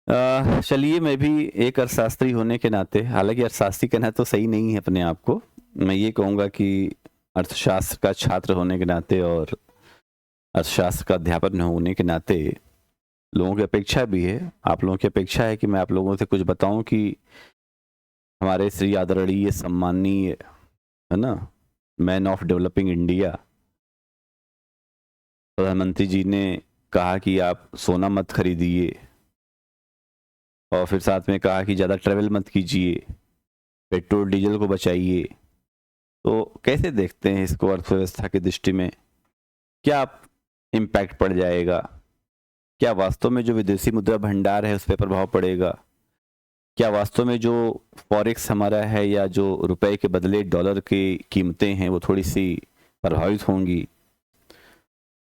चलिए, मैं भी एक अर्थशास्त्री होने के नाते, हालांकि अर्थशास्त्री कहना तो सही नहीं है अपने आप को, मैं ये कहूँगा कि अर्थशास्त्र का छात्र होने के नाते और अर्थशास्त्र का अध्यापक होने के नाते लोगों की अपेक्षा भी है, आप लोगों की अपेक्षा है कि मैं आप लोगों से कुछ बताऊं कि हमारे श्री आदरणीय सम्माननीय, है ना, मैन ऑफ डेवलपिंग इंडिया प्रधानमंत्री जी ने कहा कि आप सोना मत खरीदिए, और फिर साथ में कहा कि ज़्यादा ट्रैवल मत कीजिए, पेट्रोल डीजल को बचाइए। तो कैसे देखते हैं इसको अर्थव्यवस्था की दृष्टि में? क्या इम्पैक्ट पड़ जाएगा? क्या वास्तव में जो विदेशी मुद्रा भंडार है उस पर प्रभाव पड़ेगा? क्या वास्तव में जो फॉरेक्स हमारा है या जो रुपए के बदले डॉलर की कीमतें हैं वो थोड़ी सी प्रभावित होंगी?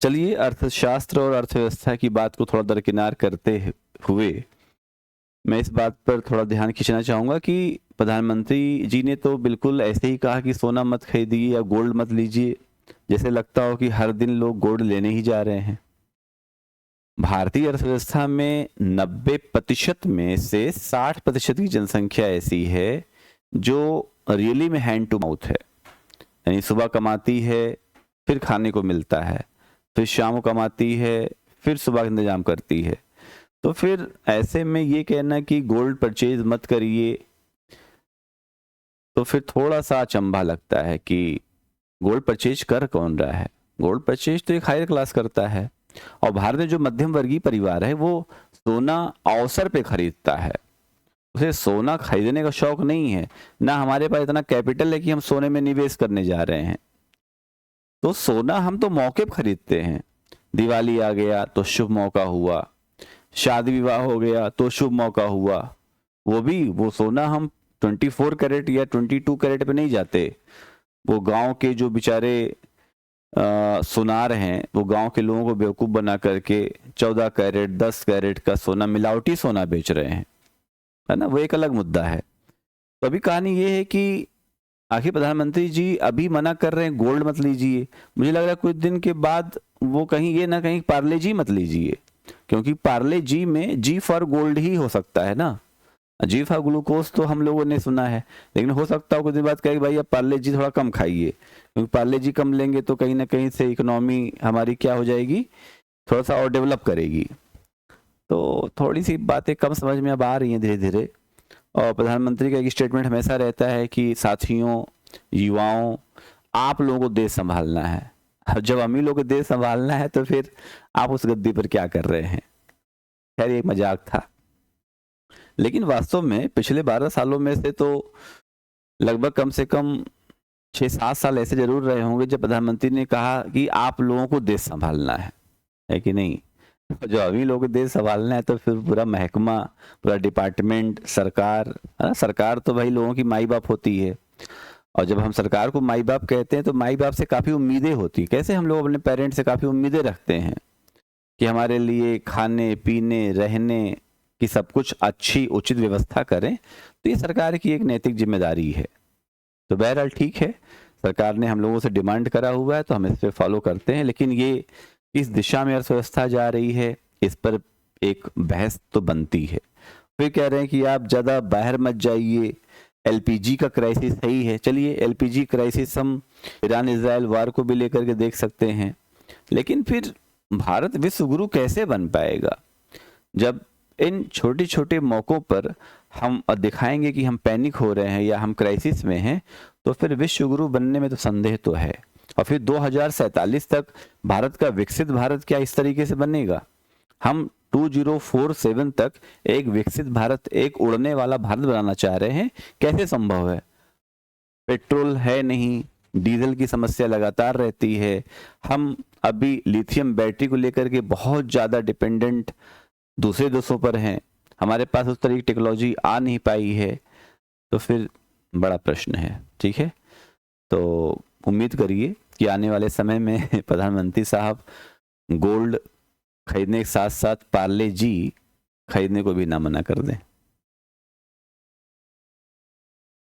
चलिए, अर्थशास्त्र और अर्थव्यवस्था की बात को थोड़ा दरकिनार करते हुए मैं इस बात पर थोड़ा ध्यान खींचना चाहूँगा कि प्रधानमंत्री जी ने तो बिल्कुल ऐसे ही कहा कि सोना मत खरीदिए या गोल्ड मत लीजिए, जैसे लगता हो कि हर दिन लोग गोल्ड लेने ही जा रहे हैं। भारतीय अर्थव्यवस्था में 90% में से 60% की जनसंख्या ऐसी है जो रियली में हैंड टू माउथ है, यानी सुबह कमाती है फिर खाने को मिलता है, फिर शाम को कमाती है फिर सुबह का इंतजाम करती है। तो फिर ऐसे में ये कहना कि गोल्ड परचेज मत करिए, तो फिर थोड़ा सा अचंभा लगता है कि गोल्ड परचेज कर कौन रहा है? गोल्ड परचेज तो एक हायर क्लास करता है, और भारत में जो मध्यम वर्गीय परिवार है वो सोना अवसर पे खरीदता है, उसे सोना खरीदने का शौक नहीं है, ना हमारे पास इतना कैपिटल है कि हम सोने में निवेश करने जा रहे हैं। तो सोना हम तो मौके पर खरीदते हैं, दिवाली आ गया तो शुभ मौका हुआ, शादी विवाह हो गया तो शुभ मौका हुआ, वो सोना हम 24 कैरेट या 22 कैरेट पे नहीं जाते। वो गांव के जो बेचारे सुनार हैं, वो गांव के लोगों को बेवकूफ़ बना करके 14 कैरेट 10 कैरेट का सोना, मिलावटी सोना बेच रहे हैं, है ना, वो एक अलग मुद्दा है। तो अभी कहानी ये है कि आखिर प्रधानमंत्री जी अभी मना कर रहे हैं गोल्ड मत लीजिए, मुझे लग रहा है कुछ दिन के बाद वो कहीं ये ना कहीं पार्ले जी मत लीजिए, क्योंकि पार्ले जी में जी फॉर गोल्ड ही हो सकता है ना। जी फॉर ग्लूकोज तो हम लोगों ने सुना है, लेकिन हो सकता है कुछ दिन बाद कहे भाई अब पार्ले जी थोड़ा कम खाइए, क्योंकि पार्ले जी कम लेंगे तो कहीं ना कहीं से इकोनॉमी हमारी क्या हो जाएगी, थोड़ा सा और डेवलप करेगी। तो थोड़ी सी बातें कम समझ में अब आ रही हैं धीरे धीरे। और प्रधानमंत्री का एक स्टेटमेंट हमेशा रहता है कि साथियों, युवाओं, आप लोगों को देश संभालना है। अब जब हम ही लोग को देश संभालना है तो फिर आप उस गद्दी पर क्या कर रहे हैं? खैर, ये एक मजाक था, लेकिन वास्तव में पिछले 12 सालों में से तो लगभग कम से कम 6-7 साल ऐसे जरूर रहे होंगे जब प्रधानमंत्री ने कहा कि आप लोगों को देश संभालना है कि नहीं? जो अभी लोगों को देश संभालना है तो फिर पूरा महकमा, पूरा डिपार्टमेंट, सरकार, है ना? सरकार तो भाई लोगों की माई बाप होती है, और जब हम सरकार को माई बाप कहते हैं तो माई बाप से काफ़ी उम्मीदें होती है। कैसे हम लोग अपने पेरेंट्स से काफ़ी उम्मीदें रखते हैं कि हमारे लिए खाने पीने रहने की सब कुछ अच्छी उचित व्यवस्था करें, तो ये सरकार की एक नैतिक जिम्मेदारी है। तो बहरहाल ठीक है, सरकार ने हम लोगों से डिमांड करा हुआ है तो हम इस पर फॉलो करते हैं, लेकिन ये किस दिशा में अर्थव्यवस्था जा रही है इस पर एक बहस तो बनती है। फिर कह रहे हैं कि आप ज़्यादा बाहर मत जाइए, एलपीजी का क्राइसिस सही है। चलिए, एलपीजी क्राइसिस हम ईरान इजराइल वार को भी लेकर के देख सकते हैं, लेकिन फिर भारत विश्व गुरु कैसे बन पाएगा जब इन छोटे छोटे मौक़ों पर हम दिखाएंगे कि हम पैनिक हो रहे हैं या हम क्राइसिस में हैं, तो फिर विश्व गुरु बनने में तो संदेह तो है। और फिर 2047 तक भारत का विकसित भारत क्या इस तरीके से बनेगा? हम 2047 तक एक विकसित भारत, एक उड़ने वाला भारत बनाना चाह रहे हैं, कैसे संभव है? पेट्रोल है नहीं, डीजल की समस्या लगातार रहती है, हम अभी लिथियम बैटरी को लेकर के बहुत ज़्यादा डिपेंडेंट दूसरे देशों पर हैं, हमारे पास उस तरह की टेक्नोलॉजी आ नहीं पाई है, तो फिर बड़ा प्रश्न है। ठीक है, तो उम्मीद करिए कि आने वाले समय में प्रधानमंत्री साहब गोल्ड खरीदने के साथ साथ पार्ले जी खरीदने को भी ना मना कर दें।